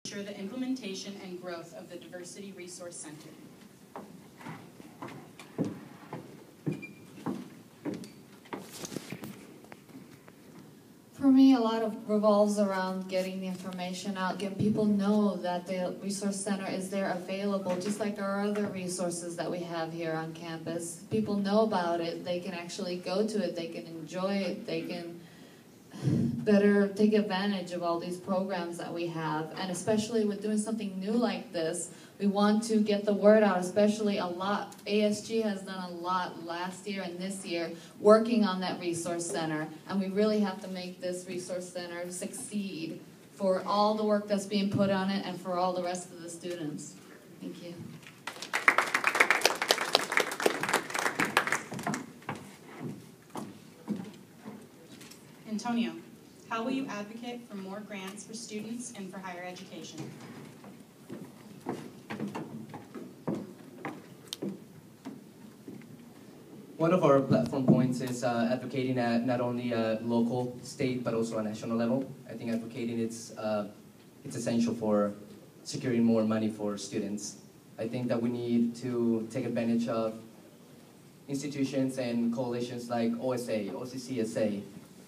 ensure the implementation and growth of the Diversity Resource Center? For me, a lot of revolves around getting the information out, getting people know that the Resource Center is there available, just like our other resources that we have here on campus. People know about it, they can actually go to it, they can enjoy it, they can better take advantage of all these programs that we have. And especially with doing something new like this, we want to get the word out, especially a lot. ASG has done a lot last year and this year working on that Resource Center. And we really have to make this Resource Center succeed for all the work that's being put on it and for all the rest of the students. Thank you. Antonio, how will you advocate for more grants for students and for higher education? One of our platform points is advocating at not only a local, state, but also a national level. I think advocating it's essential for securing more money for students. I think that we need to take advantage of institutions and coalitions like OSA, OCCSA,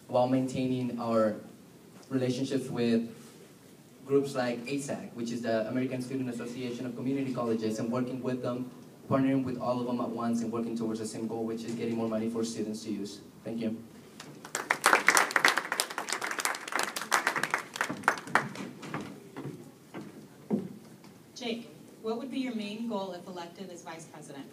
while maintaining our relationships with groups like ASAC, which is the American Student Association of Community Colleges, and working with them, partnering with all of them at once and working towards the same goal, which is getting more money for students to use. Thank you. Jake, what would be your main goal if elected as Vice President?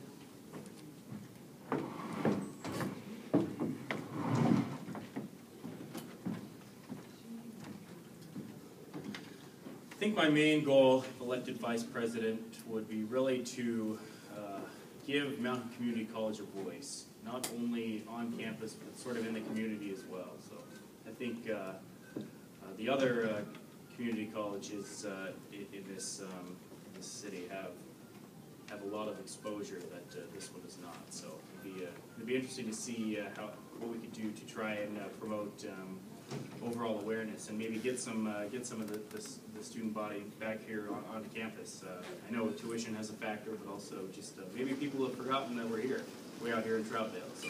I think my main goal, if elected Vice President, would be really to give Mountain Community College a voice, not only on campus, but sort of in the community as well. So I think the other community colleges in this city have a lot of exposure that this one does not. So it'd be interesting to see what we could do to try and promote overall awareness and maybe get some of the student body back here on campus. I know tuition has a factor, but also just maybe people have forgotten that we're here. We're out here in Troutdale, so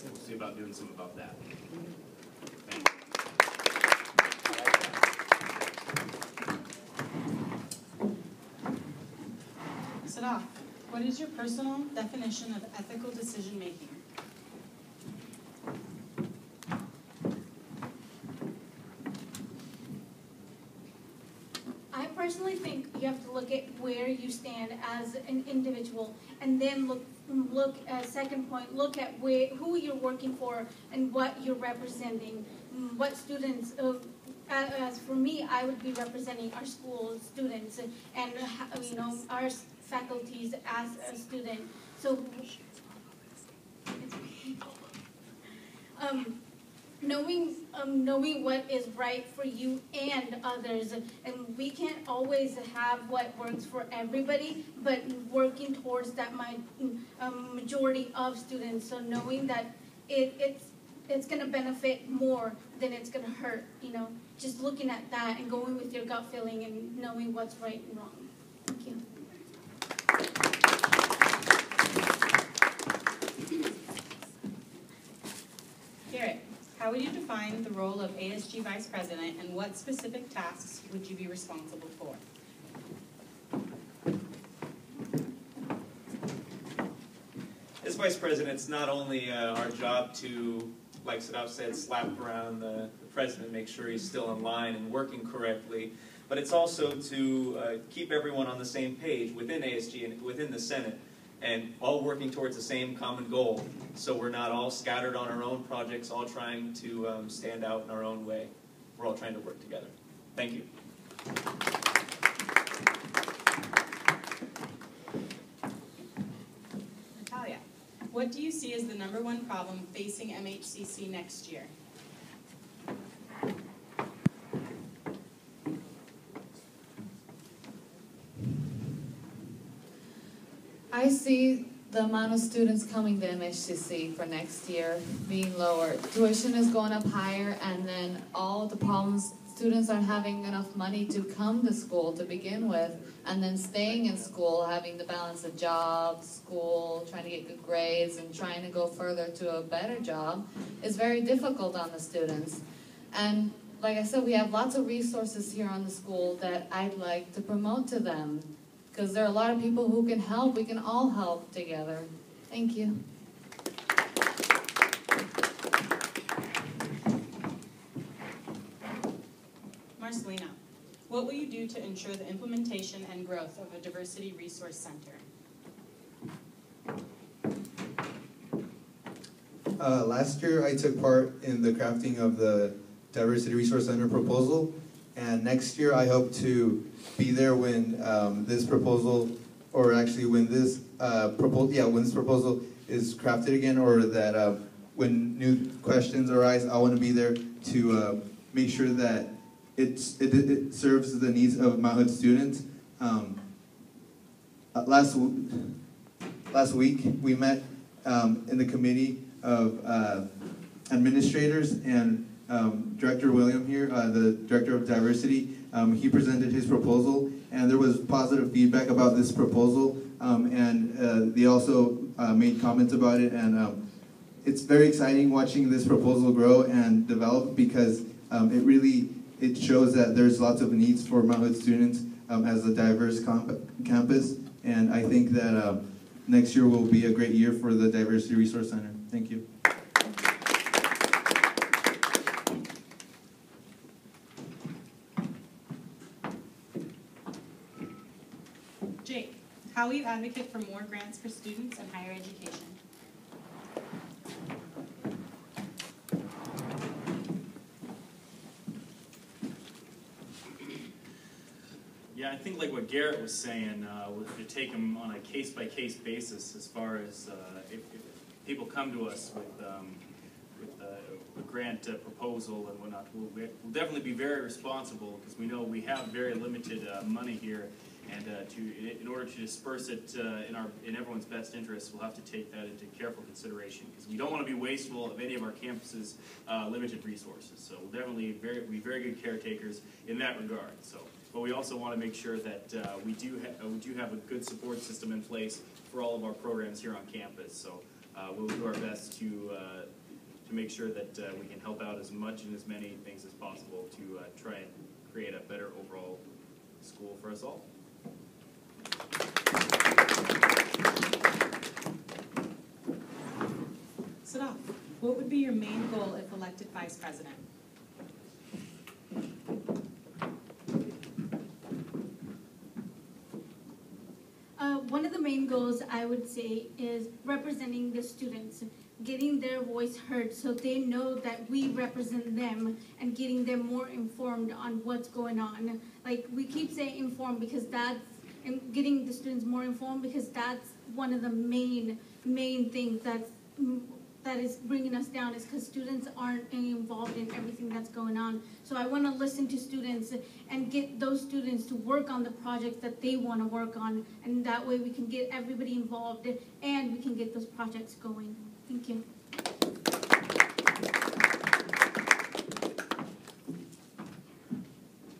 we'll see about doing something about that. Thanks. Sadaf, what is your personal definition of ethical decision making? I personally think you have to look at where you stand as an individual, and then look second point, look at who you're working for and what you're representing, what students. As for me, I would be representing our school students and our faculties as a student. So. Knowing what is right for you and others, and we can't always have what works for everybody, but working towards that majority of students. So knowing that it's going to benefit more than it's going to hurt. Just looking at that and going with your gut feeling and knowing what's right and wrong. Thank you. Garrett, how would you define the role of ASG Vice President, and what specific tasks would you be responsible for? As Vice President, it's not only our job to, like Sadaf said, slap around the President, make sure he's still in line and working correctly, but it's also to keep everyone on the same page within ASG and within the Senate, and all working towards the same common goal, so we're not all scattered on our own projects, all trying to stand out in our own way. We're all trying to work together. Thank you. Natalia, what do you see as the #1 problem facing MHCC next year? I see the amount of students coming to MHCC for next year being lower. Tuition is going up higher, and then all the problems students aren't having enough money to come to school to begin with, and then staying in school, having to balance a job, school, trying to get good grades, and trying to go further to a better job is very difficult on the students. And like I said, we have lots of resources here on the school that I'd like to promote to them, because there are a lot of people who can help. We can all help together. Thank you. Marcelina, what will you do to ensure the implementation and growth of a diversity resource center? Last year, I took part in the crafting of the Diversity Resource Center proposal, and next year I hope to be there when this proposal, or actually when this when this proposal is crafted again, or that when new questions arise, I want to be there to make sure that it serves the needs of Mhcc students. Last week we met in the committee of administrators, and Director William here, the Director of Diversity, he presented his proposal, and there was positive feedback about this proposal, and they also made comments about it, and it's very exciting watching this proposal grow and develop, because it shows that there's lots of needs for Mhcc students as a diverse campus, and I think that next year will be a great year for the Diversity Resource Center. Thank you. Jake, how will you advocate for more grants for students and higher education? Yeah, I think like what Garrett was saying, to take them on a case-by-case basis as far as if people come to us with a grant proposal and whatnot, we'll definitely be very responsible, because we know we have very limited money here, and in order to disperse it in everyone's best interest, we'll have to take that into careful consideration, because we don't want to be wasteful of any of our campuses' limited resources. So we'll definitely be very good caretakers in that regard. So. But we also want to make sure that we do have a good support system in place for all of our programs here on campus. So we'll do our best to make sure that we can help out as much and as many things as possible to try and create a better overall school for us all. Sadaf, what would be your main goal if elected vice president? One of the main goals, I would say, is representing the students, getting their voice heard so they know that we represent them, and getting them more informed on what's going on. Like, we keep saying informed because and getting the students more informed, because that's one of the main things that is bringing us down, is because students aren't involved in everything that's going on. So I want to listen to students and get those students to work on the projects that they want to work on, and that way we can get everybody involved and we can get those projects going. Thank you.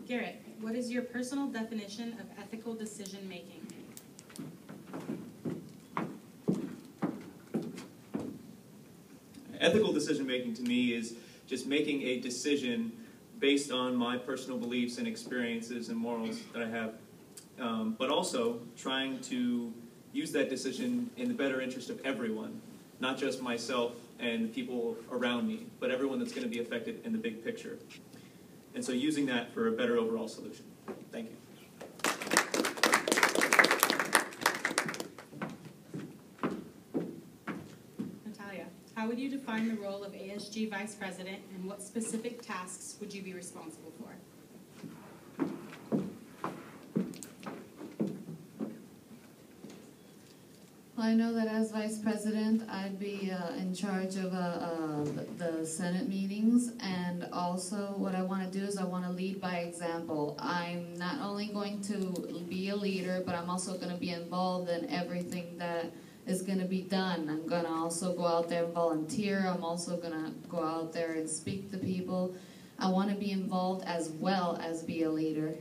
Garrett, what is your personal definition of ethical decision making? Ethical decision making to me is just making a decision based on my personal beliefs and experiences and morals that I have, but also trying to use that decision in the better interest of everyone, not just myself and the people around me, but everyone that's going to be affected in the big picture. And so using that for a better overall solution. Thank you. How would you define the role of ASG Vice President, and what specific tasks would you be responsible for? Well, I know that as Vice President, I'd be in charge of the Senate meetings, and also what I want to do is I want to lead by example. I'm not only going to be a leader, but I'm also going to be involved in everything that is going to be done. I'm going to also go out there and volunteer. I'm also going to go out there and speak to people. I want to be involved as well as be a leader.